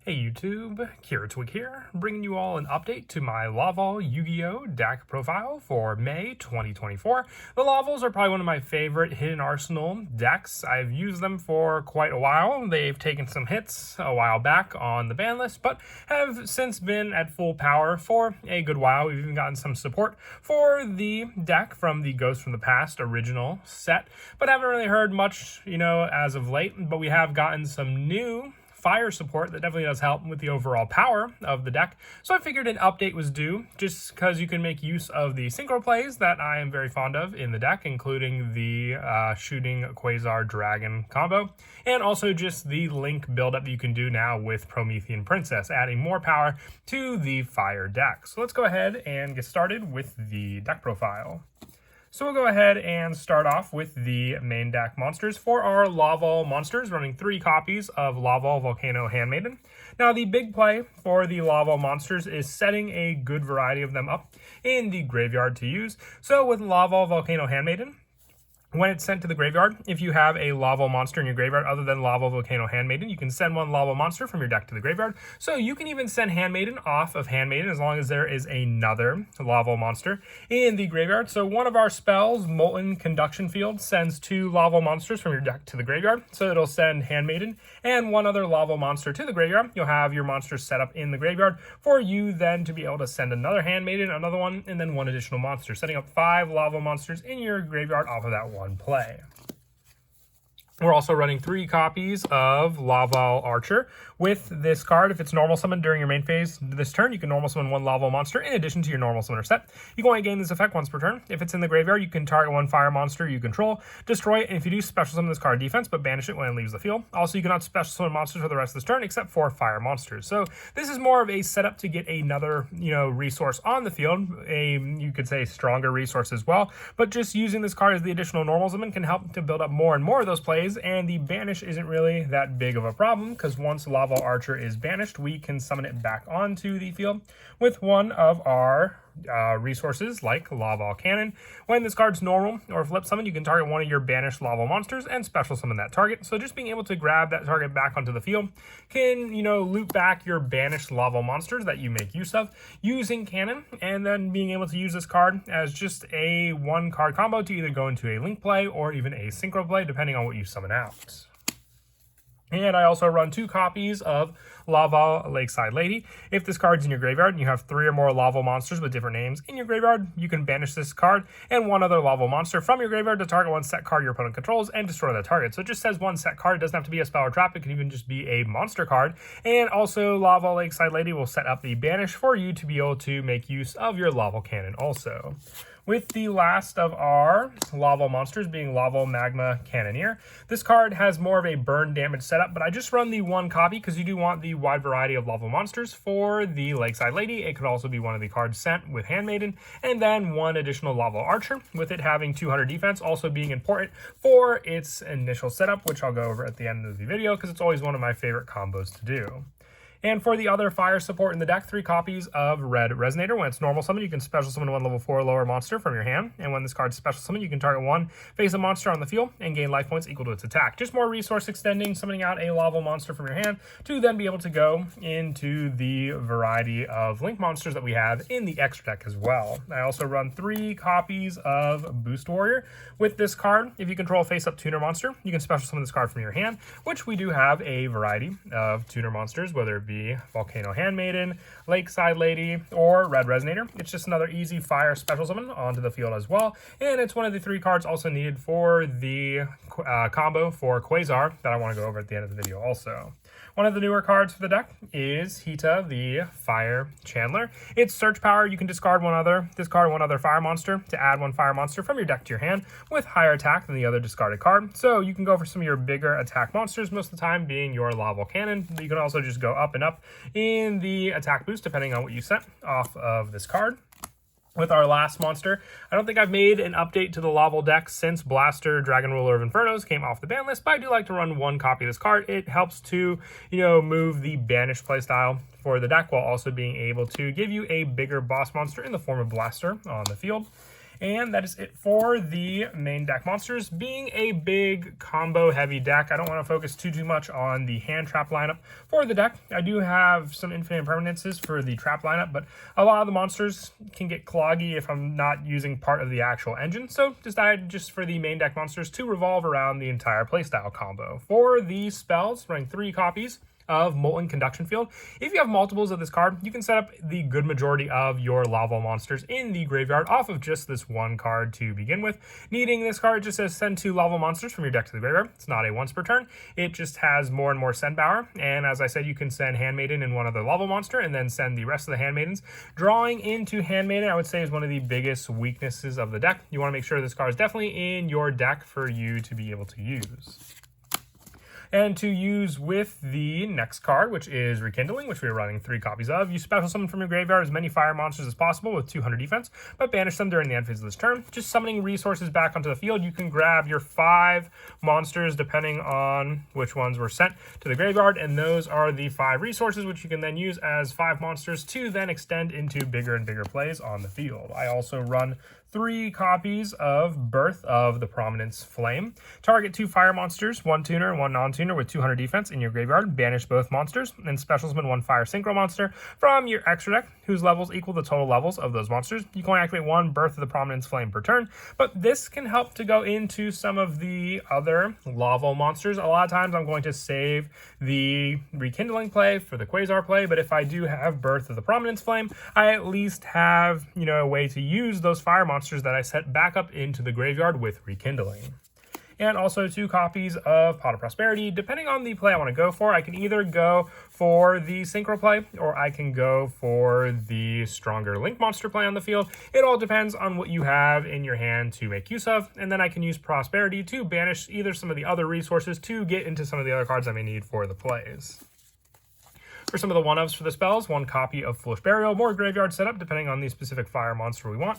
Hey YouTube, Twig here, bringing you all an update to my Laval Yugioh deck profile for May 2024. The Lavals are probably one of my favorite hidden arsenal decks. I've used them for quite a while. They've taken some hits a while back on the ban list, but have since been at full power for a good while. We've even gotten some support for the deck from the Ghost from the Past original set, but haven't really heard much, as of late. But we have gotten some new fire support that definitely does help with the overall power of the deck. So I figured an update was due, just because you can make use of the synchro plays that I am very fond of in the deck, including the shooting Quasar Dragon combo, and also just the link buildup that you can do now with Promethean Princess, adding more power to the fire deck. So let's go ahead and get started with the deck profile. So we'll go ahead and start off with the main deck monsters. For our Laval monsters, running 3 copies of Laval Volcano Handmaiden. Now the big play for the Laval monsters is setting a good variety of them up in the graveyard to use. So with Laval Volcano Handmaiden, when it's sent to the graveyard, if you have a Laval monster in your graveyard other than Laval Volcano Handmaiden, you can send one Laval monster from your deck to the graveyard. So you can even send Handmaiden off of Handmaiden as long as there is another Laval monster in the graveyard. So one of our spells, Molten Conduction Field, sends 2 Laval monsters from your deck to the graveyard. So it'll send Handmaiden and one other Laval monster to the graveyard. You'll have your monsters set up in the graveyard for you then to be able to send another Handmaiden, another one, and then one additional monster, setting up 5 Laval monsters in your graveyard off of that one play. We're also running 3 copies of Laval Archer. With this card, if it's normal summoned during your main phase this turn, you can normal summon 1 Laval monster in addition to your normal summoner set. You can only gain this effect once per turn. If it's in the graveyard, you can target 1 fire monster you control, destroy it, and if you do, special summon this card defense, but banish it when it leaves the field. Also, you cannot special summon monsters for the rest of this turn except for fire monsters. So this is more of a setup to get another, resource on the field, you could say stronger resource as well. But just using this card as the additional normal summon can help to build up more and more of those plays. And the banish isn't really that big of a problem, because once Laval Archer is banished, we can summon it back onto the field with one of our resources like Laval Cannon. When this card's normal or flip summon, you can target one of your banished Laval monsters and special summon that target. So just being able to grab that target back onto the field can, loop back your banished Laval monsters that you make use of using Cannon, and then being able to use this card as just a 1-card combo to either go into a link play or even a synchro play, depending on what you summon out. And I also run 2 copies of Laval Lakeside Lady. If this card's in your graveyard and you have 3 or more Laval monsters with different names in your graveyard, you can banish this card and 1 other Laval monster from your graveyard to target 1 set card your opponent controls and destroy that target. So it just says 1 set card. It doesn't have to be a spell or trap. It can even just be a monster card. And also Laval Lakeside Lady will set up the banish for you to be able to make use of your Laval Cannon also. With the last of our Laval monsters being Laval Magma Cannoneer. This card has more of a burn damage setup, but I just run the 1 copy because you do want the wide variety of Laval monsters for the Lakeside Lady. It could also be one of the cards sent with Handmaiden, and then 1 additional Laval Archer, with it having 200 defense, also being important for its initial setup, which I'll go over at the end of the video because it's always one of my favorite combos to do. And for the other fire support in the deck, 3 copies of Red Resonator. When it's normal summon, you can special summon 1 level 4 lower monster from your hand. And when this card's special summon, you can target 1 face-up monster on the field and gain life points equal to its attack. Just more resource extending, summoning out a Laval monster from your hand to then be able to go into the variety of link monsters that we have in the extra deck as well. I also run 3 copies of Boost Warrior. With this card, if you control a face-up tuner monster, you can special summon this card from your hand, which we do have a variety of tuner monsters, whether it be Volcano Handmaiden, Lakeside Lady, or Red Resonator. It's just another easy fire special summon onto the field as well, and it's one of the 3 cards also needed for the combo for Quasar that I want to go over at the end of the video also. One of the newer cards for the deck is Hita, the Fire Chandler. Its search power, you can discard discard one other fire monster to add 1 fire monster from your deck to your hand with higher attack than the other discarded card. So you can go for some of your bigger attack monsters, most of the time being your Laval Cannon. You can also just go up and up in the attack boost depending on what you set off of this card. With our last monster, I don't think I've made an update to the Laval deck since Blaster Dragon Ruler of Infernos came off the ban list, but I do like to run 1 copy of this card. It helps to, move the banished playstyle for the deck while also being able to give you a bigger boss monster in the form of Blaster on the field. And that is it for the main deck monsters. Being a big combo heavy deck, I don't want to focus too much on the hand trap lineup for the deck. I do have some infinite impermanences for the trap lineup, but a lot of the monsters can get cloggy if I'm not using part of the actual engine. So decided just for the main deck monsters to revolve around the entire playstyle combo. For these spells, running 3 copies of Molten Conduction Field. If you have multiples of this card, you can set up the good majority of your Laval monsters in the graveyard off of just this one card to begin with. Needing this card just says send 2 Laval monsters from your deck to the graveyard. It's not a once per turn. It just has more and more send power. And as I said, you can send Handmaiden and one other Laval monster and then send the rest of the Handmaidens. Drawing into Handmaiden, I would say, is one of the biggest weaknesses of the deck. You want to make sure this card is definitely in your deck for you to be able to use. And to use with the next card, which is Rekindling, which we are running 3 copies of, you special summon from your graveyard as many fire monsters as possible with 200 defense, but banish them during the end phase of this turn. Just summoning resources back onto the field, you can grab your 5 monsters depending on which ones were sent to the graveyard, and those are the 5 resources which you can then use as 5 monsters to then extend into bigger and bigger plays on the field. I also run 3 copies of Birth of the Prominence Flame. Target 2 fire monsters, 1 tuner and 1 non-tuner with 200 defense in your graveyard. Banish both monsters, and special summon 1 fire synchro monster from your extra deck, whose levels equal the total levels of those monsters. You can only activate 1 Birth of the Prominence Flame per turn, but this can help to go into some of the other Laval monsters. A lot of times I'm going to save the Rekindling play for the Quasar play, but if I do have Birth of the Prominence Flame, I at least have, a way to use those fire monsters that I set back up into the graveyard with Rekindling. And also 2 copies of Pot of Prosperity. Depending on the play I want to go for, I can either go for the Synchro play, or I can go for the stronger Link monster play on the field. It all depends on what you have in your hand to make use of, and then I can use Prosperity to banish either some of the other resources to get into some of the other cards I may need for the plays. For some of the one-ups for the spells, 1 copy of Foolish Burial, more graveyard setup depending on the specific fire monster we want.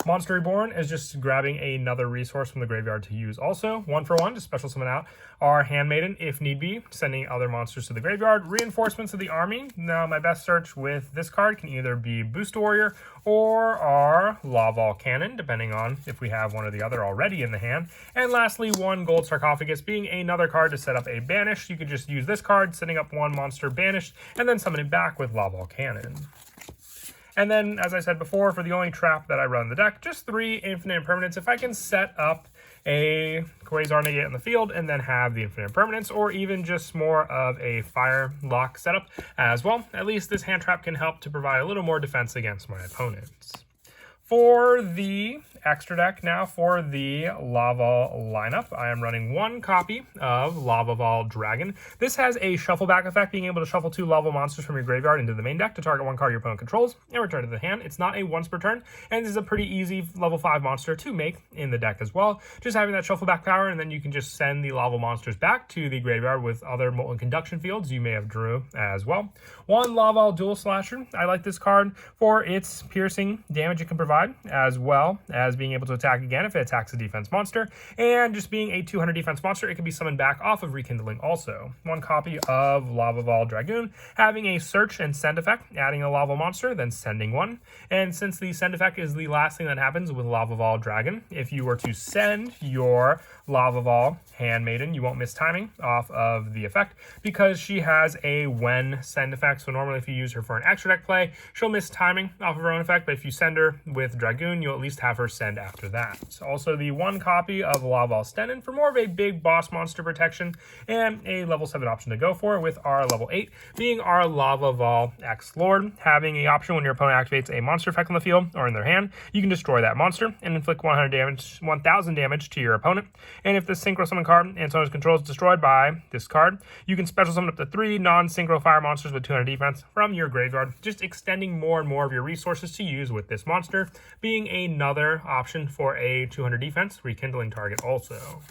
Monster Reborn is just grabbing another resource from the graveyard to use also. 1 for 1 to special summon out our Handmaiden if need be, sending other monsters to the graveyard. Reinforcements of the army. Now my best search with this card can either be Boost Warrior or our Laval Cannon, depending on if we have one or the other already in the hand. And lastly, 1 Gold Sarcophagus being another card to set up a banish. You could just use this card, setting up 1 monster banished, and then summon it back with Laval Cannon. And then, as I said before, for the only trap that I run in the deck, just 3 infinite impermanents. If I can set up a Quasar Negate in the field and then have the infinite impermanence, or even just more of a fire lock setup as well, at least this hand trap can help to provide a little more defense against my opponents. For the extra deck now, for the Laval lineup, I am running 1 copy of Laval Dragon. This has a shuffle back effect, being able to shuffle 2 Laval monsters from your graveyard into the main deck to target 1 card your opponent controls and return to the hand. It's not a once per turn, and this is a pretty easy level 5 monster to make in the deck as well. Just having that shuffle back power, and then you can just send the Laval monsters back to the graveyard with other Molten Conduction Fields you may have drew as well. 1 Laval Duel Slasher. I like this card for its piercing damage it can provide, as well as being able to attack again if it attacks a defense monster, and just being a 200 defense monster, it can be summoned back off of Rekindling also. 1 copy of Laval Dragoon, having a search and send effect, adding a Laval monster, then sending 1. And since the send effect is the last thing that happens with Laval Dragon, if you were to send your Laval Handmaiden, you won't miss timing off of the effect, because she has a when send effect. So normally if you use her for an extra deck play, she'll miss timing off of her own effect, but if you send her with Dragoon, you'll at least have her send after that. Also the 1 copy of Laval Stenin for more of a big boss monster protection, and a level 7 option to go for with our level 8 being our Laval X Lord, having a option when your opponent activates a monster effect on the field or in their hand, you can destroy that monster and inflict 1,000 damage to your opponent. And if the synchro summon card and its owner's control is destroyed by this card, you can special summon up to 3 non-synchro fire monsters with 200 defense from your graveyard, just extending more and more of your resources to use with this monster, being another option for a 200 defense Rekindling target also.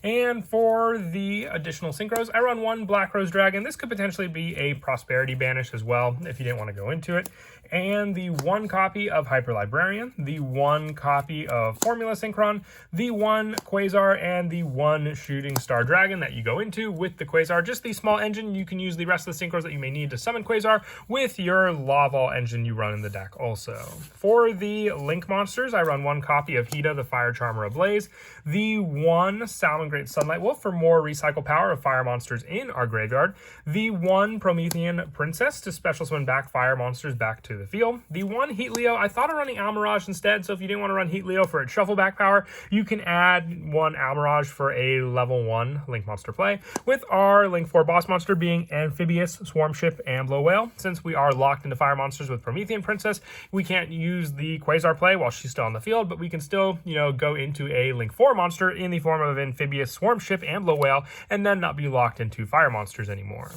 And for the additional synchros, I run one Black Rose Dragon. This could potentially be a Prosperity Banish as well, if you didn't want to go into it. And the one copy of Hyper Librarian, the one copy of Formula Synchron, the one Quasar, and the one Shooting Star Dragon that you go into with the Quasar. Just the small engine. You can use the rest of the synchros that you may need to summon Quasar with your Laval engine you run in the deck also. For the Link monsters, I run one copy of Hida, the Fire Charmer Ablaze, the one Salmon Great Sunlight Wolf for more recycle power of fire monsters in our graveyard, the one Promethean Princess to special summon back fire monsters back to the field, the one Heat Leo. I thought of running Almirage instead, so if you didn't want to run Heat Leo for its shuffle back power, you can add one Almirage for a level 1 Link monster play, with our Link 4 boss monster being Amphibious, Swarm Ship, and Blow Whale. Since we are locked into fire monsters with Promethean Princess, we can't use the Quasar play while she's still on the field, but we can still, go into a Link 4 monster in the form of Amphibious, Swarm Ship, and Blow Whale, and then not be locked into fire monsters anymore.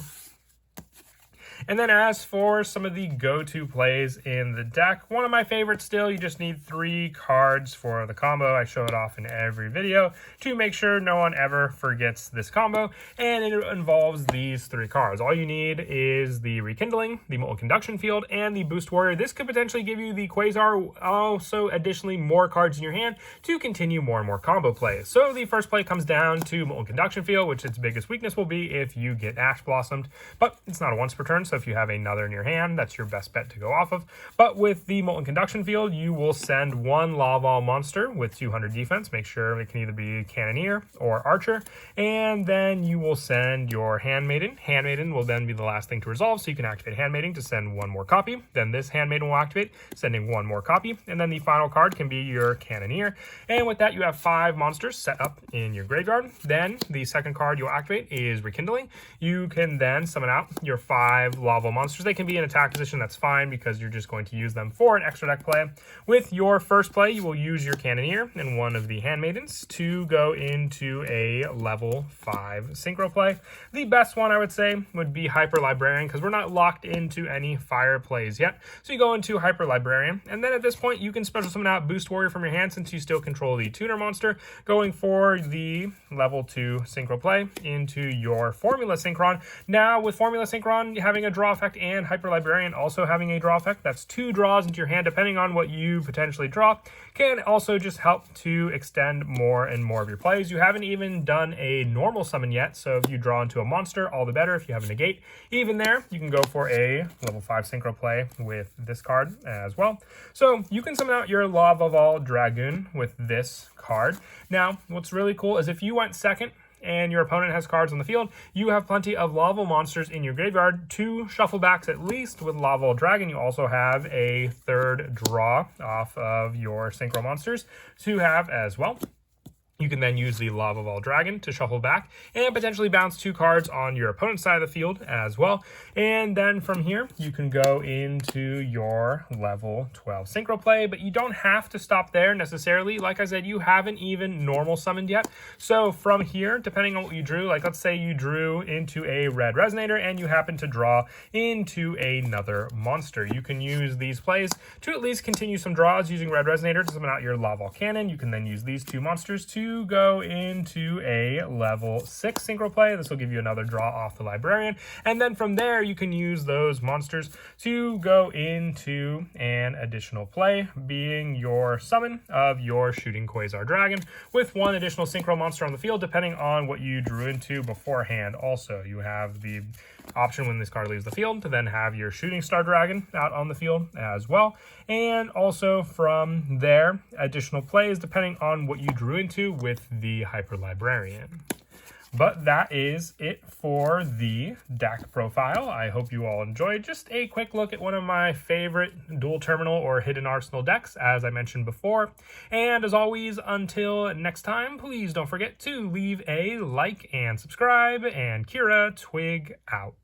And then as for some of the go-to plays in the deck, one of my favorites still, you just need 3 cards for the combo. I show it off in every video to make sure no one ever forgets this combo. And it involves these 3 cards. All you need is the Rekindling, the Molten Conduction Field, and the Boost Warrior. This could potentially give you the Quasar, also additionally more cards in your hand to continue more and more combo plays. So the first play comes down to Molten Conduction Field, which its biggest weakness will be if you get Ash Blossomed, but it's not a once per turn, so if you have another in your hand, that's your best bet to go off of. But with the Molten Conduction Field, you will send one Laval monster with 200 defense. Make sure it can either be Cannoneer or Archer. And then you will send your Handmaiden. Handmaiden will then be the last thing to resolve, so you can activate Handmaiden to send one more copy. Then this Handmaiden will activate, sending one more copy. And then the final card can be your Cannoneer. And with that, you have 5 monsters set up in your graveyard. Then the second card you'll activate is Rekindling. You can then summon out your 5 Laval monsters. They can be in attack position, that's fine, because you're just going to use them for an extra deck play. With your first play, you will use your Cannoneer and one of the Handmaidens to go into a level 5 synchro play. The best one, I would say, would be Hyper Librarian, because we're not locked into any fire plays yet. So you go into Hyper Librarian, and then at this point, you can special summon out Boost Warrior from your hand since you still control the tuner monster, going for the level 2 synchro play into your Formula Synchron. Now, with Formula Synchron having a draw effect and Hyper Librarian also having a draw effect, that's 2 draws into your hand depending on what you potentially draw, can also just help to extend more and more of your plays. You haven't even done a normal summon yet, so if you draw into a monster, all the better. If you have a negate, even there, you can go for a level 5 synchro play with this card as well. So you can summon out your Laval Dragoon with this card. Now, what's really cool is if you went second and your opponent has cards on the field, you have plenty of Laval monsters in your graveyard, 2 shuffle backs at least with Laval Dragon. You also have a 3rd draw off of your synchro monsters to have as well. You can then use the Laval Dragon to shuffle back and potentially bounce 2 cards on your opponent's side of the field as well. And then from here, you can go into your level 12 synchro play, but you don't have to stop there necessarily. Like I said, you haven't even normal summoned yet. So from here, depending on what you drew, like let's say you drew into a red resonator and you happen to draw into another monster. You can use these plays to at least continue some draws using red resonator to summon out your Laval Cannon. You can then use these 2 monsters to go into a level 6 synchro play. This will give you another draw off the Librarian. And then from there, you can use those monsters to go into an additional play, being your summon of your Shooting Quasar Dragon with 1 additional synchro monster on the field, depending on what you drew into beforehand. Also, you have the option when this card leaves the field to then have your Shooting Star Dragon out on the field as well. And also from there, additional plays depending on what you drew into with the Hyper Librarian. But that is it for the deck profile. I hope you all enjoyed. Just a quick look at one of my favorite dual terminal or hidden arsenal decks, as I mentioned before. And as always, until next time, please don't forget to leave a like and subscribe. And Kira, Twig out.